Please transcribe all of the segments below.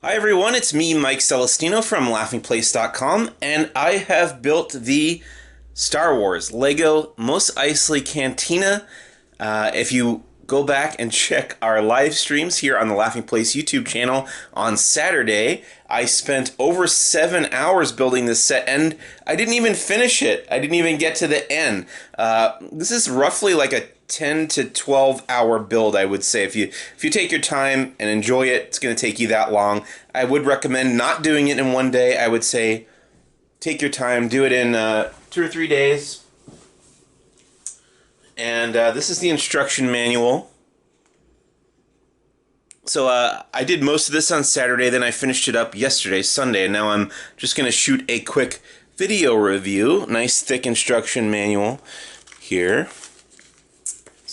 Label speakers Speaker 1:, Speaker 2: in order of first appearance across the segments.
Speaker 1: Hi everyone, it's me, Mike Celestino from laughingplace.com, and I have built the Star Wars Lego Mos Eisley Cantina. If you go back and check our live streams here on the Laughing Place YouTube channel on Saturday, I spent over 7 hours building this set, and I didn't even finish it. I didn't even get to the end. This is roughly like a 10 to 12 hour build, I would say. If you take your time and enjoy it, it's going to take you that long. I would recommend not doing it in one day. I would say take your time, do it in 2 or 3 days. And this is the instruction manual. So I did most of this on Saturday, then I finished it up yesterday, Sunday, and now I'm just going to shoot a quick video review. Nice thick instruction manual here.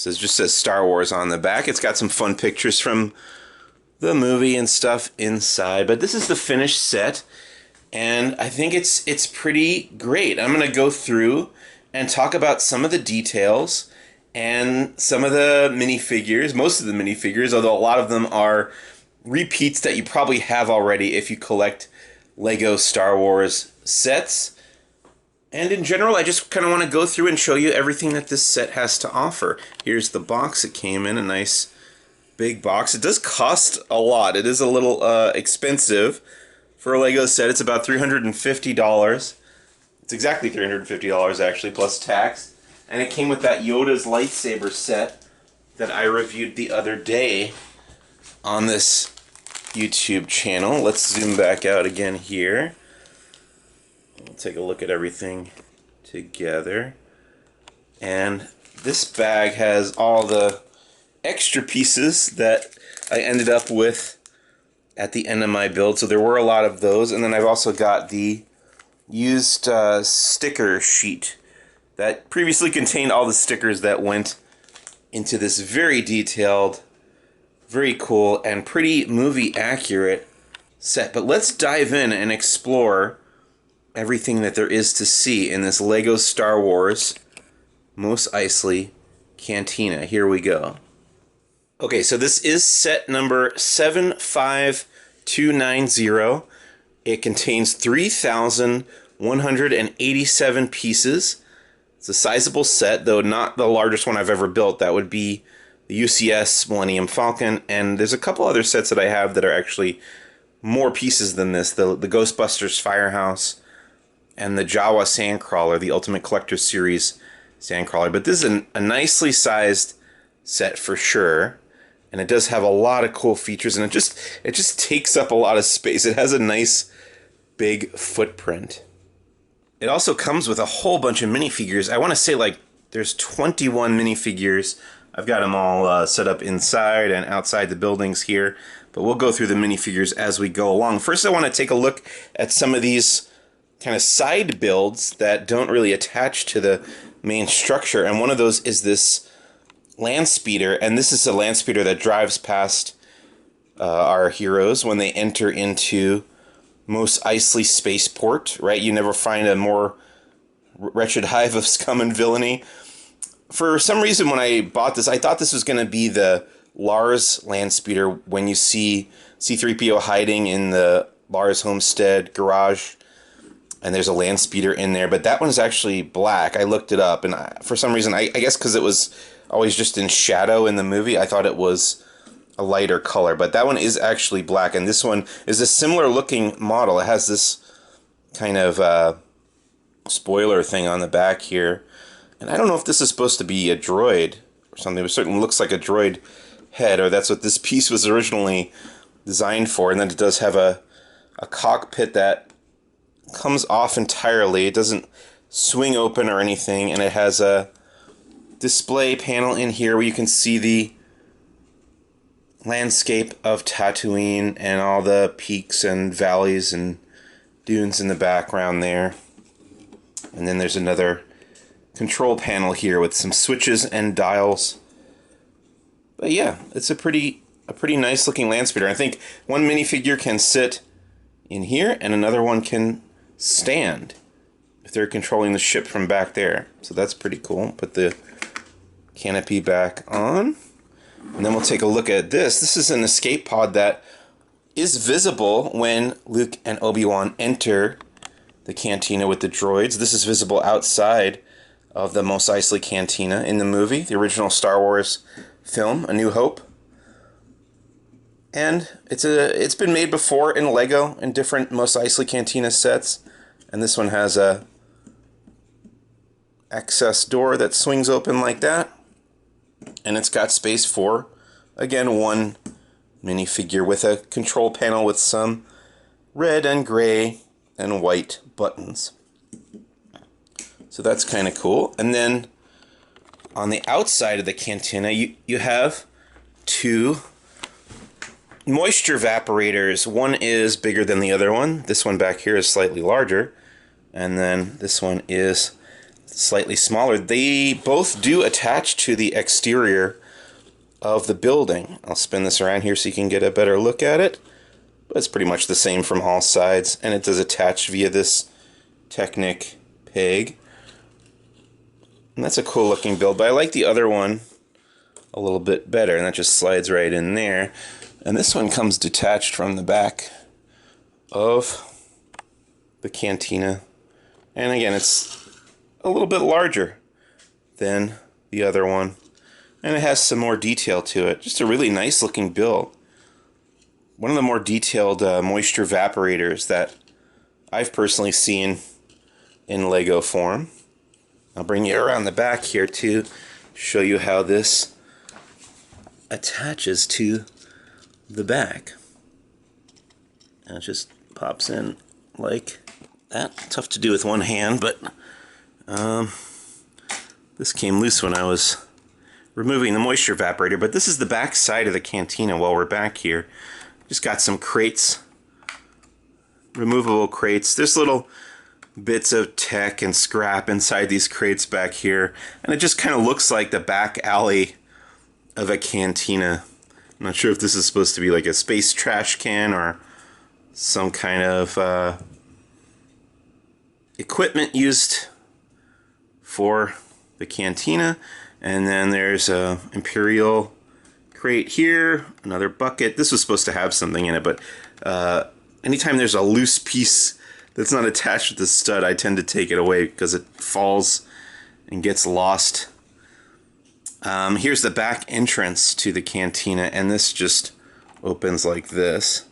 Speaker 1: It just says Star Wars on the back. It's got some fun pictures from the movie and stuff inside. But this is the finished set, and I think it's pretty great. I'm going to go through and talk about some of the details and some of the minifigures, most of the minifigures, although a lot of them are repeats that you probably have already if you collect Lego Star Wars sets. And in general, I just kind of want to go through and show you everything that this set has to offer. Here's the box it came in, a nice big box. It does cost a lot. It is a little expensive for a Lego set. It's about $350. It's exactly $350 actually, plus tax. And it came with that Yoda's lightsaber set that I reviewed the other day on this YouTube channel. Let's zoom back out again here. We'll take a look at everything together. And this bag has all the extra pieces that I ended up with at the end of my build. So there were a lot of those. And then I've also got the used sticker sheet that previously contained all the stickers that went into this very detailed, very cool, and pretty movie accurate set. But let's dive in and explore everything that there is to see in this Lego Star Wars Mos Eisley Cantina. Here we go. Okay, so this is set number 75290. It contains 3,187 pieces. It's a sizable set, though not the largest one I've ever built. That would be the UCS Millennium Falcon, and there's a couple other sets that I have that are actually more pieces than this. The Ghostbusters Firehouse and the Jawa Sandcrawler, the Ultimate Collector Series Sandcrawler. But this is a nicely sized set for sure, and it does have a lot of cool features, and it just takes up a lot of space. It has a nice big footprint. It also comes with a whole bunch of minifigures. I want to say like there's 21 minifigures. I've got them all set up inside and outside the buildings here, but we'll go through the minifigures as we go along. First, I want to take a look at some of these kind of side builds that don't really attach to the main structure, and one of those is this Landspeeder, and this is a Landspeeder that drives past our heroes when they enter into Mos Eisley Spaceport, right? You never find a more wretched hive of scum and villainy. For some reason, when I bought this, I thought this was going to be the Lars Landspeeder when you see C-3PO hiding in the Lars homestead garage, and there's a Landspeeder in there, but that one's actually black. I looked it up, and for some reason, I guess because it was always just in shadow in the movie, I thought it was a lighter color, but that one is actually black, and this one is a similar looking model. It has this kind of spoiler thing on the back here, and I don't know if this is supposed to be a droid or something. It certainly looks like a droid head, or that's what this piece was originally designed for. And then it does have a cockpit that comes off entirely. It doesn't swing open or anything, and it has a display panel in here where you can see the landscape of Tatooine and all the peaks and valleys and dunes in the background there. And then there's another control panel here with some switches and dials. But yeah, it's a pretty nice looking Landspeeder. I think one minifigure can sit in here and another one can stand if they're controlling the ship from back there. So that's pretty cool. Put the canopy back on. And then we'll take a look at this. This is an escape pod that is visible when Luke and Obi-Wan enter the cantina with the droids. This is visible outside of the Mos Eisley Cantina in the movie, the original Star Wars film, A New Hope. And it's been made before in Lego in different Mos Eisley Cantina sets. And this one has a access door that swings open like that. And it's got space for, again, one minifigure with a control panel with some red and gray and white buttons. So that's kind of cool. And then on the outside of the cantina, you have two moisture evaporators. One is bigger than the other one. This one back here is slightly larger. And then this one is slightly smaller. They both do attach to the exterior of the building. I'll spin this around here so you can get a better look at it. But it's pretty much the same from all sides. And it does attach via this Technic peg. And that's a cool looking build, but I like the other one a little bit better, and that just slides right in there. And this one comes detached from the back of the cantina. And again, it's a little bit larger than the other one. And it has some more detail to it. Just a really nice looking build. One of the more detailed moisture evaporators that I've personally seen in Lego form. I'll bring you around the back here to show you how this attaches to the back. And it just pops in like that. Tough to do with one hand, but this came loose when I was removing the moisture evaporator. But this is the back side of the cantina while we're back here. Just got some crates, removable crates. There's little bits of tech and scrap inside these crates back here, and it just kind of looks like the back alley of a cantina. I'm not sure if this is supposed to be like a space trash can or some kind of equipment used for the cantina. And then there's a Imperial crate here, another bucket. This was supposed to have something in it, but anytime there's a loose piece that's not attached with the stud, I tend to take it away because it falls and gets lost. Here's the back entrance to the cantina, and this just opens like this,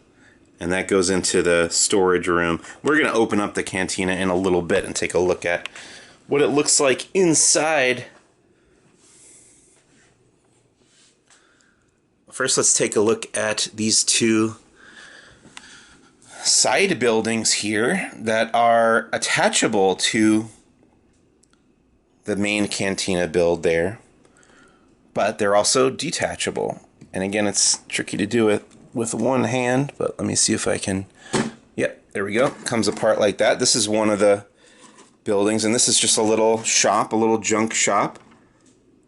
Speaker 1: and that goes into the storage room. We're going to open up the cantina in a little bit and take a look at what it looks like inside. First, let's take a look at these two side buildings here that are attachable to the main cantina build there, but they're also detachable. And again, it's tricky to do it with one hand, but let me see if I can. Yep, there we go. Comes apart like that. This is one of the buildings, and this is just a little shop, a little junk shop.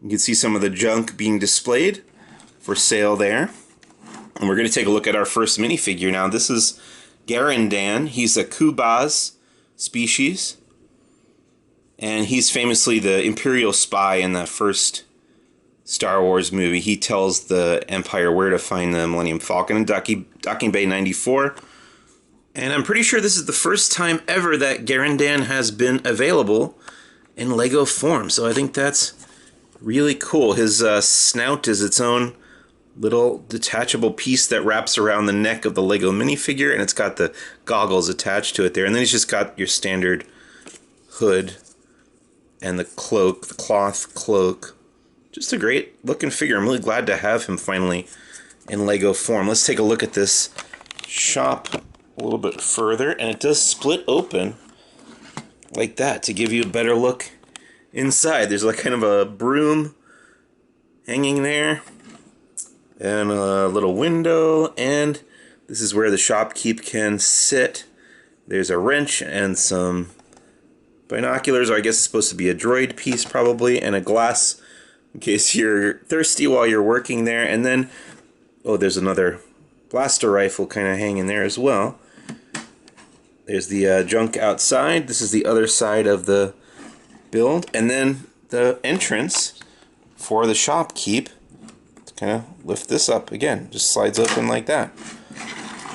Speaker 1: You can see some of the junk being displayed for sale there. And we're going to take a look at our first minifigure now. This is Garandan. He's a Kubaz species, and he's famously the Imperial spy in the first Star Wars movie. He tells the Empire where to find the Millennium Falcon in Docking Bay 94. And I'm pretty sure this is the first time ever that Garandan has been available in Lego form, so I think that's really cool. His snout is its own little detachable piece that wraps around the neck of the Lego minifigure, and it's got the goggles attached to it there. And then he's just got your standard hood and the cloak, the cloth cloak. Just a great looking figure. I'm really glad to have him finally in Lego form. Let's take a look at this shop a little bit further, and it does split open like that to give you a better look inside. There's like kind of a broom hanging there, and a little window, and this is where the shopkeep can sit. There's a wrench and some binoculars, or I guess it's supposed to be a droid piece probably, and a glass in case you're thirsty while you're working there. And then, oh, there's another blaster rifle kind of hanging there as well. There's the junk outside. This is the other side of the build, and then the entrance for the shopkeep. Kind of lift this up again, just slides open like that.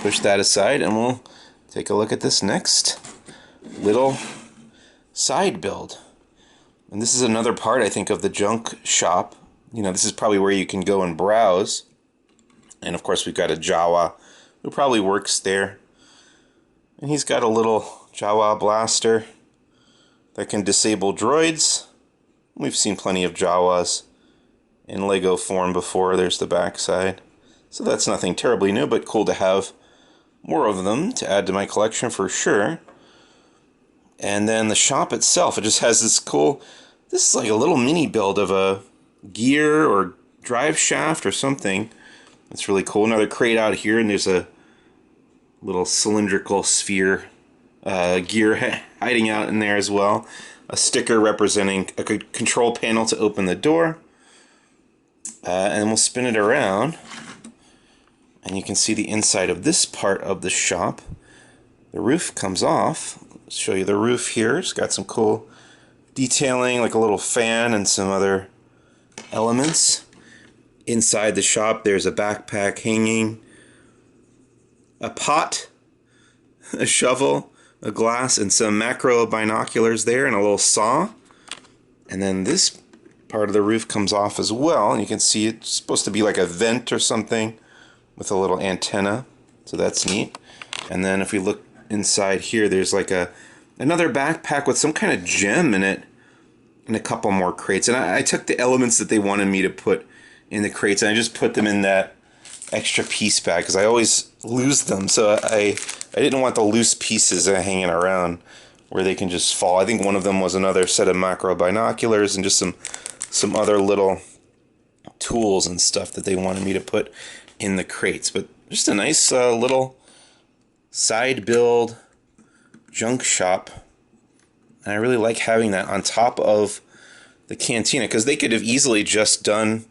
Speaker 1: push that aside, and we'll take a look at this next little side build. And this is another part, I think, of the junk shop. You know, this is probably where you can go and browse. And of course, we've got a Jawa who probably works there. And he's got a little Jawa blaster that can disable droids. We've seen plenty of Jawas in Lego form before. There's the backside. So that's nothing terribly new, but cool to have more of them to add to my collection for sure. And then the shop itself, it just has this cool, this is like a little mini build of a gear or drive shaft or something. It's really cool. Another crate out here, and there's a little cylindrical sphere gear hiding out in there as well. A sticker representing a control panel to open the door. And we'll spin it around, and you can see the inside of this part of the shop. The roof comes off. Let's show you the roof here. It's got some cool detailing, like a little fan and some other elements. Inside the shop, there's a backpack hanging, a pot, a shovel, a glass, and some macro binoculars there, and a little saw. And then this part of the roof comes off as well, and you can see it's supposed to be like a vent or something with a little antenna, so that's neat. And then if we look inside here, there's like another backpack with some kind of gem in it, and a couple more crates. And I took the elements that they wanted me to put in the crates, and I just put them in that extra piece bag because I always lose them, so I didn't want the loose pieces hanging around where they can just fall. I think one of them was another set of macro binoculars and just some other little tools and stuff that they wanted me to put in the crates. But just a nice little side build junk shop, and I really like having that on top of the cantina, because they could have easily just done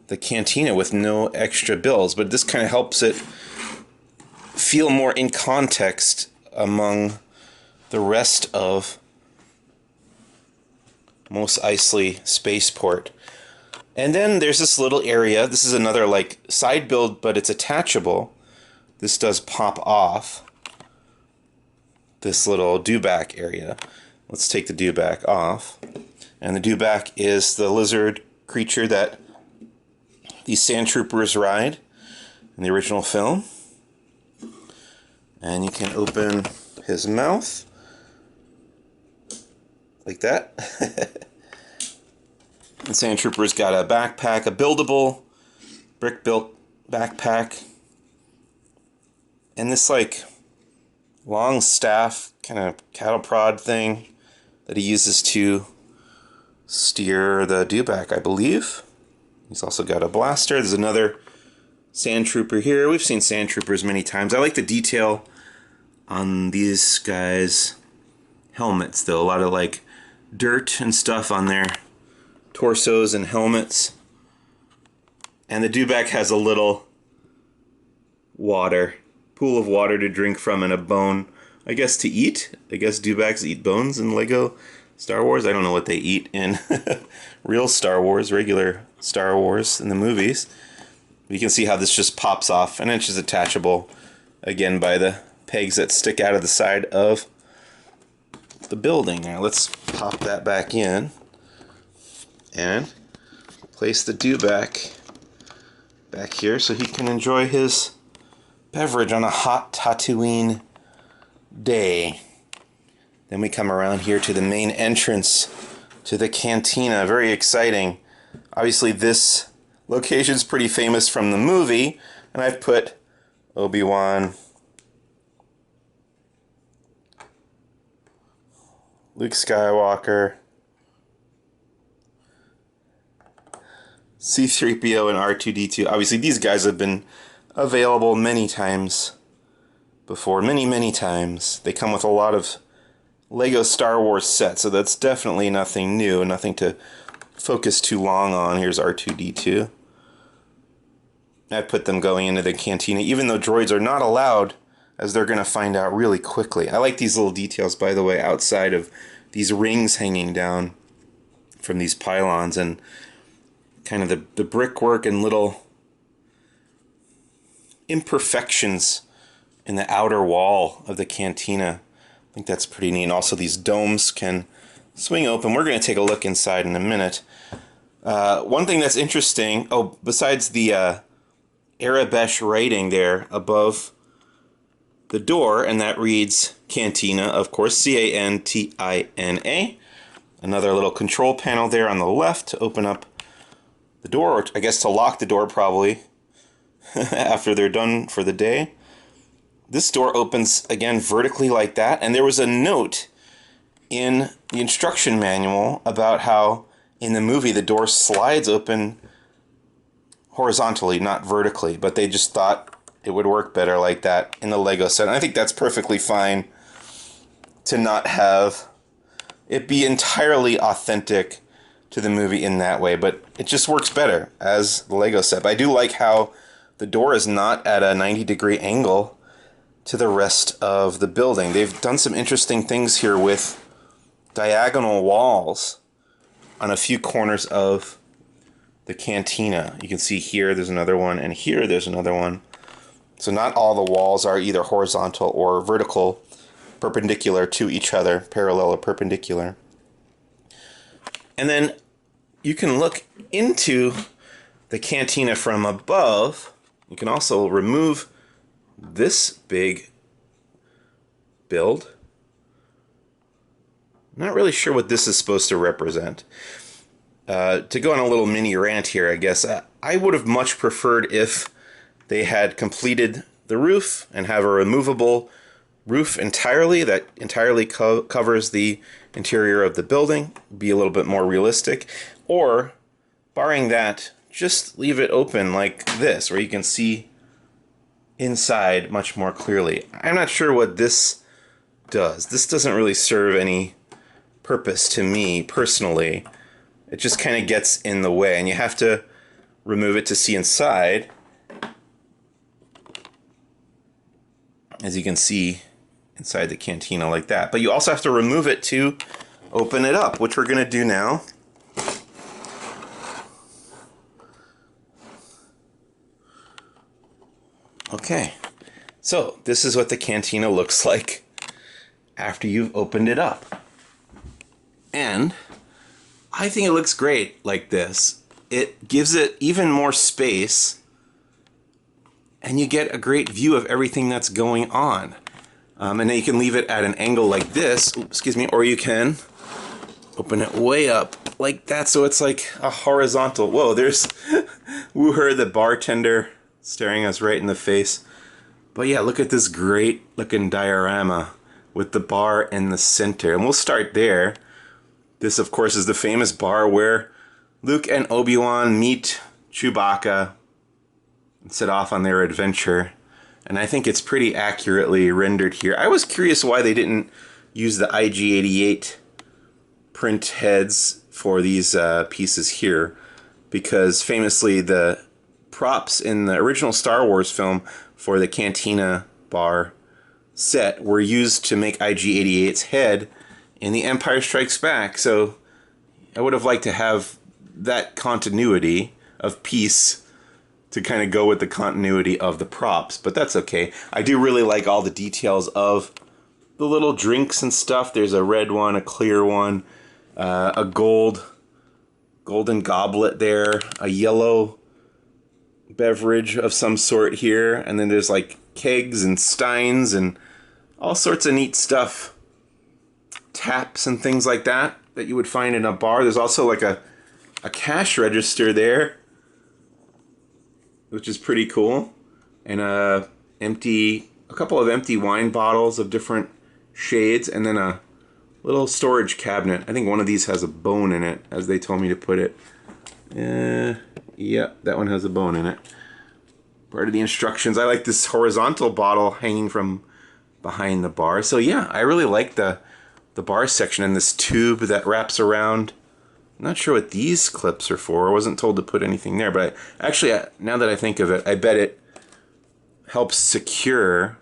Speaker 1: the cantina with no extra builds, but this kind of helps it feel more in context among the rest of Mos Eisley Spaceport. And then there's this little area. This is another like side build, but it's attachable. This does pop off. This little dewback area. Let's take the dewback off. And the dewback is the lizard creature that these sand troopers ride in the original film. And you can open his mouth like that. The sand trooper's got a backpack, a buildable brick built backpack, and this like long staff kind of cattle prod thing that he uses to steer the dewback, I believe. He's also got a blaster. There's another sand trooper here. We've seen sand troopers many times. I like the detail on these guys' helmets, though. A lot of like dirt and stuff on their torsos and helmets. And the dewback has a little pool of water to drink from, and a bone, I guess, to eat. I guess dewbacks eat bones in Lego Star Wars. I don't know what they eat in real Star Wars, regular Star Wars in the movies. You can see how this just pops off, and it's just attachable again by the pegs that stick out of the side of the building. Now let's pop that back in and place the dewback back here so he can enjoy his beverage on a hot Tatooine day. Then we come around here to the main entrance to the cantina. Very exciting. Obviously this location's pretty famous from the movie, and I've put Obi-Wan, Luke Skywalker, C-3PO, and R2-D2. Obviously these guys have been available many times before, many times. They come with a lot of Lego Star Wars sets, so that's definitely nothing new, nothing to focus too long on. Here's R2-D2. I put them going into the cantina, even though droids are not allowed, as they're going to find out really quickly. I like these little details, by the way, outside of these rings hanging down from these pylons, and kind of the brickwork and little imperfections in the outer wall of the cantina. I think that's pretty neat. And also these domes can swing open. We're going to take a look inside in a minute. One thing that's interesting, besides the Arabic writing there above the door, and that reads Cantina, of course, Cantina. Another little control panel there on the left to open up the door, or I guess to lock the door probably after they're done for the day. This door opens again vertically like that, and there was a note in the instruction manual about how in the movie the door slides open horizontally, not vertically, but they just thought it would work better like that in the Lego set. And I think that's perfectly fine to not have it be entirely authentic to the movie in that way, but it just works better as the Lego set. But I do like how the door is not at a 90-degree angle to the rest of the building. They've done some interesting things here with diagonal walls on a few corners of the cantina. You can see here there's another one, and here there's another one. So not all the walls are either horizontal or vertical, perpendicular to each other, parallel or perpendicular. And then you can look into the cantina from above. You can also remove this big build. Not really sure what this is supposed to represent. To go on a little mini rant here, I guess, I would have much preferred if they had completed the roof and have a removable roof entirely that entirely covers the interior of the building, be a little bit more realistic, or barring that, just leave it open like this where you can see inside much more clearly. I'm not sure what this does. This doesn't really serve any purpose to me personally. It just kind of gets in the way, and you have to remove it to see inside. As you can see inside the cantina like that. But you also have to remove it to open it up, which we're going to do now. Okay, so this is what the cantina looks like after you've opened it up. And I think it looks great like this. It gives it even more space, and you get a great view of everything that's going on. And then you can leave it at an angle like this, or you can open it way up like that, so it's like a horizontal. Whoa, there's Wooher, the bartender, staring us right in the face. But yeah, look at this great looking diorama with the bar in the center. And we'll start there. This, of course, is the famous bar where Luke and Obi-Wan meet Chewbacca and set off on their adventure. And I think it's pretty accurately rendered here. I was curious why they didn't use the IG-88 print heads for these pieces here, because famously the props in the original Star Wars film for the Cantina bar set were used to make IG-88's head in The Empire Strikes Back. So I would have liked to have that continuity of piece to kind of go with the continuity of the props, but that's okay. I do really like all the details of the little drinks and stuff. There's a red one, a clear one, a golden goblet there, a yellow beverage of some sort here, and then there's like kegs and steins and all sorts of neat stuff, taps and things like that that you would find in a bar. There's also like a cash register there, which is pretty cool, and a couple of empty wine bottles of different shades, and then a little storage cabinet. I think one of these has a bone in it, as they told me to put it. Yeah, that one has a bone in it. Part of the instructions. I like this horizontal bottle hanging from behind the bar. So yeah, I really like the bar section and this tube that wraps around. I'm not sure what these clips are for. I wasn't told to put anything there, but actually, now that I think of it, I bet it helps secure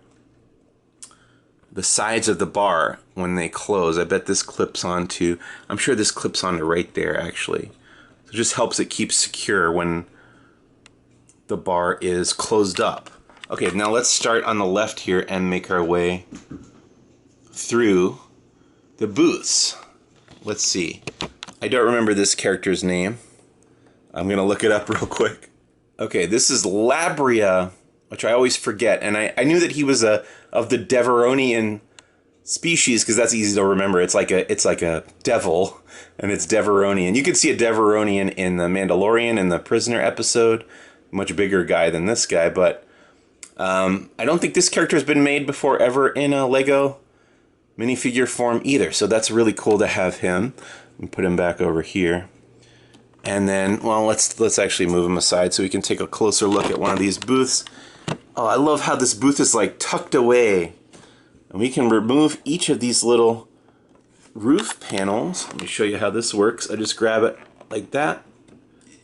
Speaker 1: the sides of the bar when they close. I bet this clips onto, I'm sure this clips onto right there, actually. So it just helps it keep secure when the bar is closed up. Okay, now let's start on the left here and make our way through the booths. Let's see. I don't remember this character's name. I'm going to look it up real quick. Okay, this is Labria, which I always forget. And I knew that he was of the Deveronian species because that's easy to remember. It's like a devil, and it's Deveronian. You can see a Deveronian in the Mandalorian in the Prisoner episode. Much bigger guy than this guy, but I don't think this character has been made before ever in a Lego minifigure form either. So that's really cool to have him. And put him back over here. And then, well, let's actually move him aside so we can take a closer look at one of these booths. Oh, I love how this booth is like tucked away. And we can remove each of these little roof panels. Let me show you how this works. I just grab it like that.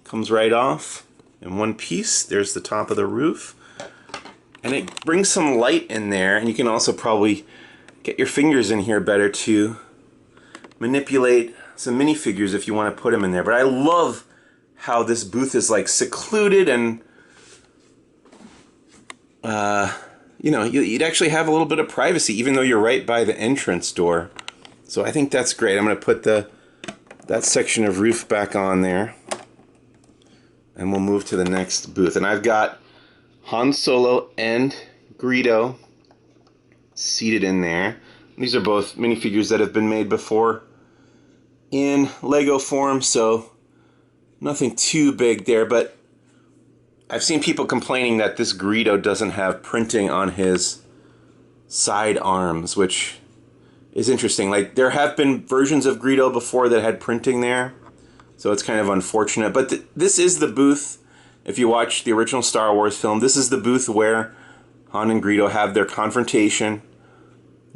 Speaker 1: Comes right off in one piece. There's the top of the roof. And it brings some light in there. And you can also probably get your fingers in here better to manipulate some minifigures if you want to put them in there. But I love how this booth is like secluded and you know, you'd actually have a little bit of privacy even though you're right by the entrance door. So I think that's great. I'm going to put that section of roof back on there. And we'll move to the next booth. And I've got Han Solo and Greedo seated in there. These are both minifigures that have been made before in Lego form, so nothing too big there, but I've seen people complaining that this Greedo doesn't have printing on his side arms, which is interesting. Like, there have been versions of Greedo before that had printing there, so it's kind of unfortunate. But this is the booth, if you watch the original Star Wars film, this is the booth where Han and Greedo have their confrontation.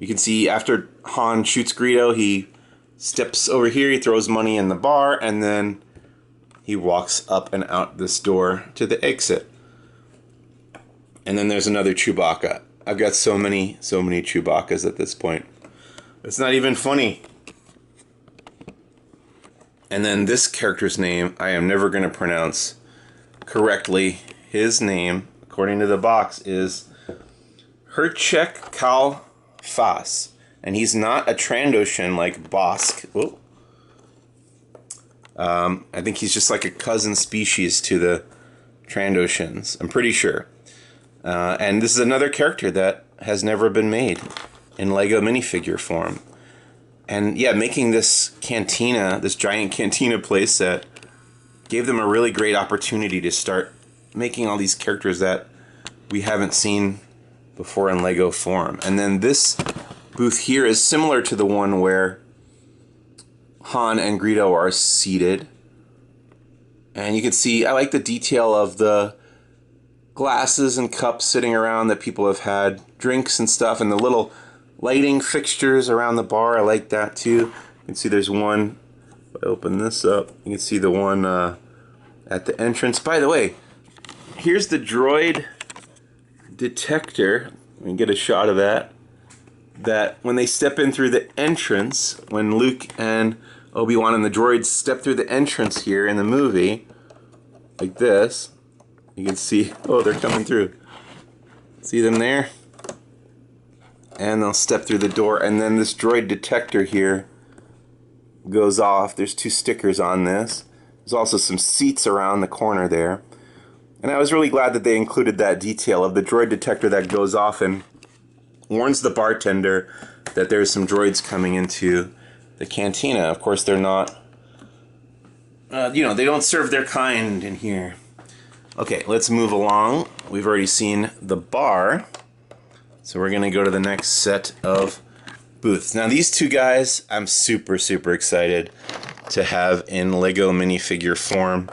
Speaker 1: You can see after Han shoots Greedo, he steps over here, he throws money in the bar, and then he walks up and out this door to the exit. And then there's another Chewbacca. I've got so many Chewbaccas at this point. It's not even funny. And then this character's name, I am never going to pronounce correctly. His name, according to the box, is Herchek Kal Fas. And he's not a Trandoshan like Bosk. Oh. I think he's just like a cousin species to the Trandoshans. I'm pretty sure. And this is another character that has never been made in Lego minifigure form. And yeah, making this cantina, this giant cantina playset, gave them a really great opportunity to start making all these characters that we haven't seen before in Lego form. And then this booth here is similar to the one where Han and Greedo are seated. And you can see, I like the detail of the glasses and cups sitting around that people have had drinks and stuff, and the little lighting fixtures around the bar. I like that too. You can see there's one, if I open this up, you can see the one at the entrance. By the way, here's the droid detector. We can get a shot of that. That when they step in through the entrance, when Luke and Obi-Wan and the droids step through the entrance here in the movie, like this, you can see, oh, they're coming through. See them there? And they'll step through the door, and then this droid detector here goes off. There's two stickers on this. There's also some seats around the corner there. And I was really glad that they included that detail of the droid detector that goes off and warns the bartender that there's some droids coming into the cantina. Of course, they're not, they don't serve their kind in here. Okay, let's move along. We've already seen the bar, so we're going to go to the next set of booths. Now, these two guys, I'm super, super excited to have in Lego minifigure form.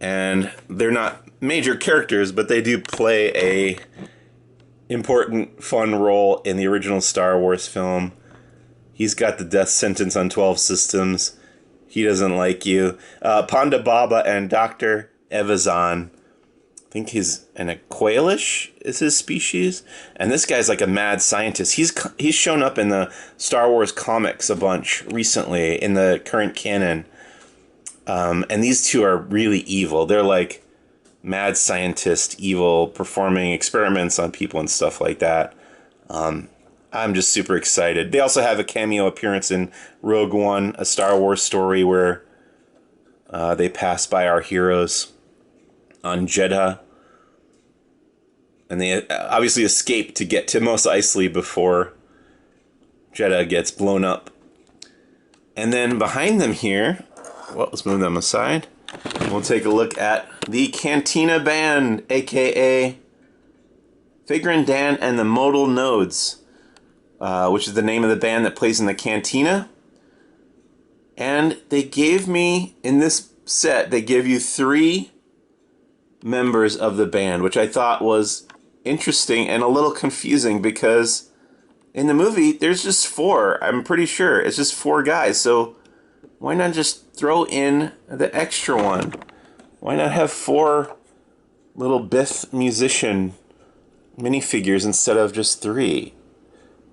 Speaker 1: And they're not major characters, but they do play a important, fun role in the original Star Wars film. He's got the death sentence on 12 systems. He doesn't like you. Ponda Baba and Dr. Evazan. I think he's an Aqualish is his species. And this guy's like a mad scientist. He's shown up in the Star Wars comics a bunch recently in the current canon. And these two are really evil. They're like mad scientist, evil, performing experiments on people and stuff like that. I'm just super excited. They also have a cameo appearance in Rogue One, a Star Wars story where they pass by our heroes on Jedha. And they obviously escape to get to Mos Eisley before Jedha gets blown up. And then behind them here, well, let's move them aside. We'll take a look at the Cantina Band, aka Figrin Dan and the Modal Nodes, which is the name of the band that plays in the Cantina. And they gave me, in this set, they give you 3 members of the band, which I thought was interesting and a little confusing because in the movie, there's just 4. I'm pretty sure it's just 4 guys. So why not just throw in the extra one? Why not have 4 little Biff musician minifigures instead of just 3?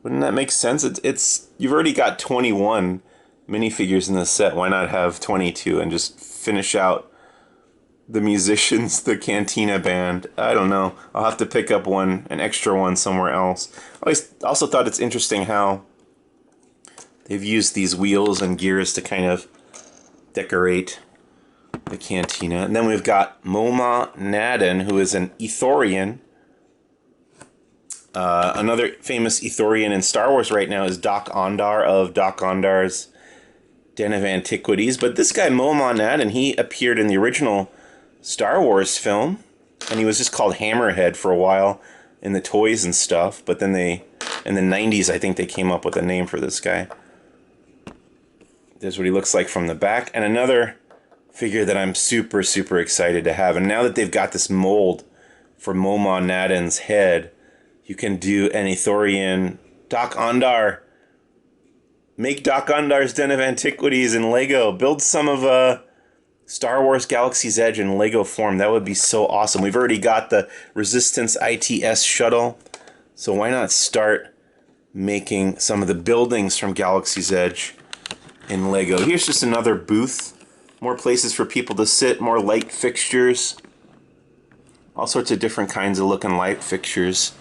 Speaker 1: Wouldn't that make sense? It's you've already got 21 minifigures in this set. Why not have 22 and just finish out the musicians, the Cantina Band? I don't know. I'll have to pick up an extra one somewhere else. I also thought it's interesting how they've used these wheels and gears to kind of decorate the Cantina. And then we've got Moma Naden, who is an Ithorian. Another famous Ithorian in Star Wars right now is Doc Ondar of Doc Ondar's Den of Antiquities. But this guy, Moma Naden, he appeared in the original Star Wars film, and he was just called Hammerhead for a while in the toys and stuff. But then in the 90s, I think they came up with a name for this guy. There's what he looks like from the back. And another figure that I'm super, super excited to have. And now that they've got this mold for Moma Naden's head, you can do an Ithorian Doc Ondar. Make Doc Ondar's Den of Antiquities in Lego. Build some of Star Wars Galaxy's Edge in Lego form. That would be so awesome. We've already got the Resistance ITS shuttle. So why not start making some of the buildings from Galaxy's Edge in Lego? Here's just another booth. More places for people to sit. More light fixtures. All sorts of different kinds of looking light fixtures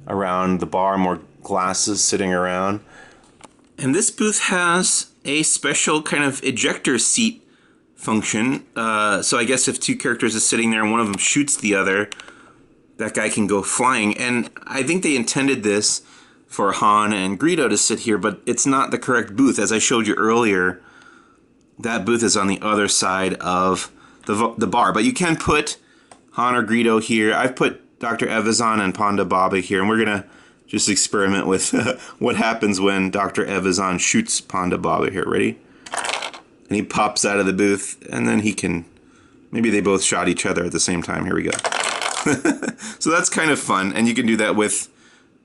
Speaker 1: around the bar. More glasses sitting around. And this booth has a special kind of ejector seat function. So I guess if 2 characters are sitting there and one of them shoots the other, that guy can go flying. And I think they intended this for Han and Greedo to sit here, but it's not the correct booth. As I showed you earlier, that booth is on the other side of the bar. But you can put Han or Greedo here. I've put Dr. Evazan and Ponda Baba here, and we're going to just experiment with what happens when Dr. Evazan shoots Ponda Baba here. Ready? And he pops out of the booth, and then he can... Maybe they both shot each other at the same time. Here we go. So that's kind of fun, and you can do that with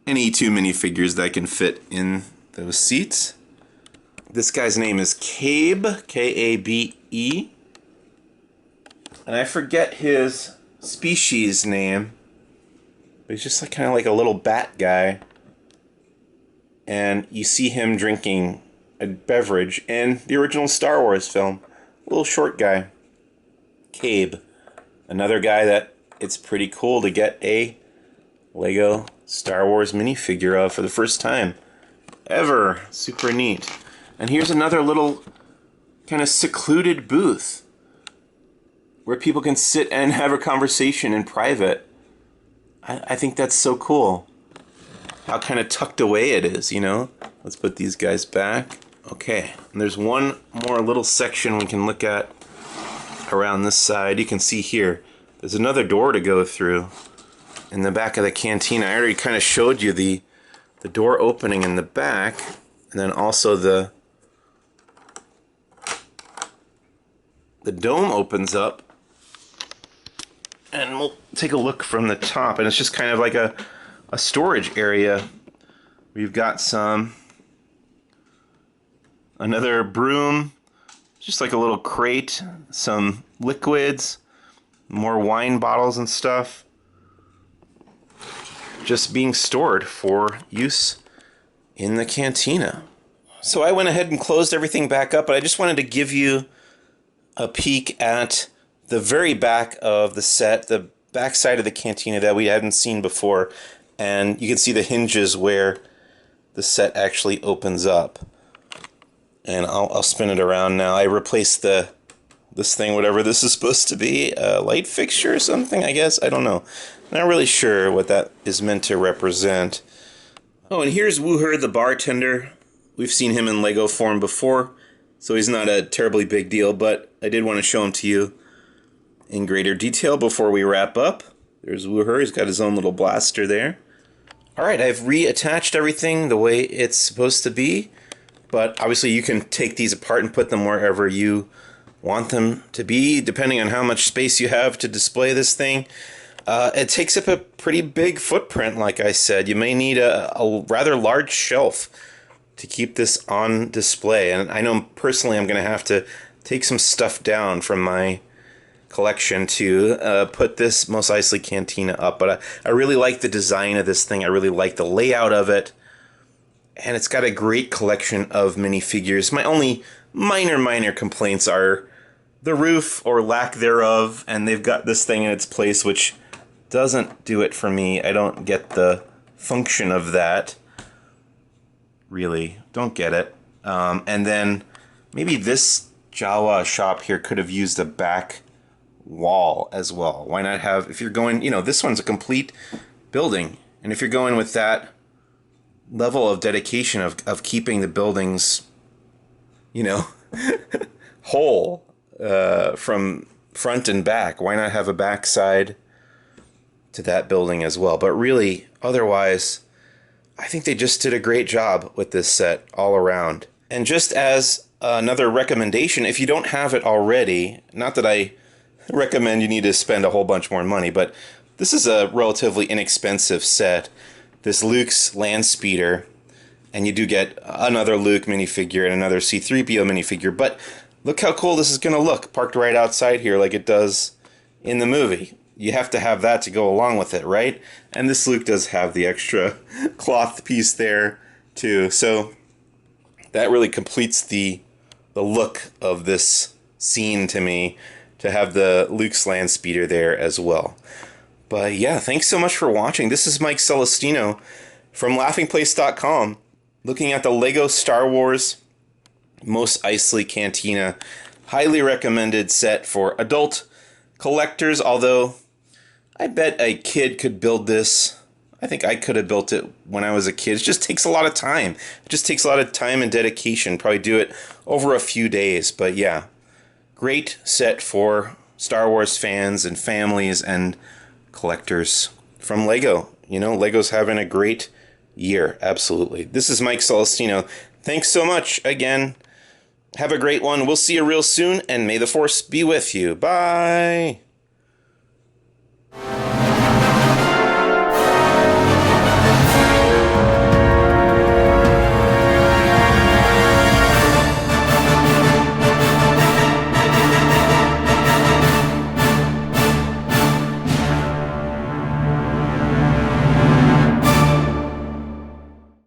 Speaker 1: any 2 minifigures that can fit in those seats. This guy's name is Kabe, K-A-B-E. And I forget his species name, but he's just like, kind of like a little bat guy. And you see him drinking a beverage in the original Star Wars film. A little short guy. Kabe. Another guy that it's pretty cool to get a Lego Star Wars minifigure of for the first time ever. Super neat. And here's another little kind of secluded booth where people can sit and have a conversation in private. I think that's so cool. How kind of tucked away it is, you know? Let's put these guys back. Okay, and there's one more little section we can look at around this side. You can see here, there's another door to go through in the back of the cantina. I already kind of showed you the door opening in the back, and then also the dome opens up. And we'll take a look from the top, and it's just kind of like a storage area. We've got another broom, just like a little crate, some liquids, more wine bottles and stuff, just being stored for use in the cantina. So I went ahead and closed everything back up, but I just wanted to give you a peek at the very back of the set, the back side of the cantina that we hadn't seen before, and you can see the hinges where the set actually opens up. And I'll spin it around now. I replaced this thing, whatever this is supposed to be, a light fixture or something, I guess. I don't know. Not really sure what that is meant to represent. Oh, and here's Wooher the bartender. We've seen him in Lego form before, so he's not a terribly big deal, but I did want to show him to you in greater detail before we wrap up. There's Wooher. He's got his own little blaster there. Alright, I've reattached everything the way it's supposed to be, but obviously you can take these apart and put them wherever you want them to be, depending on how much space you have to display this thing. It takes up a pretty big footprint, like I said. You may need a rather large shelf to keep this on display. And I know personally I'm going to have to take some stuff down from my collection to put this Mos Eisley Cantina up. But I really like the design of this thing. I really like the layout of it. And it's got a great collection of minifigures. My only minor complaints are the roof or lack thereof. And they've got this thing in its place, which doesn't do it for me. I don't get the function of that. Really, don't get it. And then maybe this Jawa shop here could have used a back wall as well. Why not have, if you're going, you know, this one's a complete building. And if you're going with that level of dedication of keeping the buildings, you know, whole from front and back, why not have a backside to that building as well? But really, otherwise, I think they just did a great job with this set all around. And just as another recommendation, if you don't have it already, not that I recommend you need to spend a whole bunch more money, but this is a relatively inexpensive set. This Luke's Landspeeder, and you do get another Luke minifigure and another C-3PO minifigure, but look how cool this is going to look, parked right outside here like it does in the movie. You have to have that to go along with it, right? And this Luke does have the extra cloth piece there, too. So that really completes the look of this scene to me, to have the Luke's Landspeeder there as well. But yeah, thanks so much for watching. This is Mike Celestino from laughingplace.com, looking at the Lego Star Wars Mos Eisley Cantina. Highly recommended set for adult collectors, although I bet a kid could build this. I think I could have built it when I was a kid. It just takes a lot of time. It just takes a lot of time and dedication. Probably do it over a few days. But yeah, great set for Star Wars fans and families and collectors from Lego. You know, Lego's having a great year. Absolutely. This is Mike Celestino. Thanks so much again. Have a great one. We'll see you real soon, and may the Force be with you. Bye.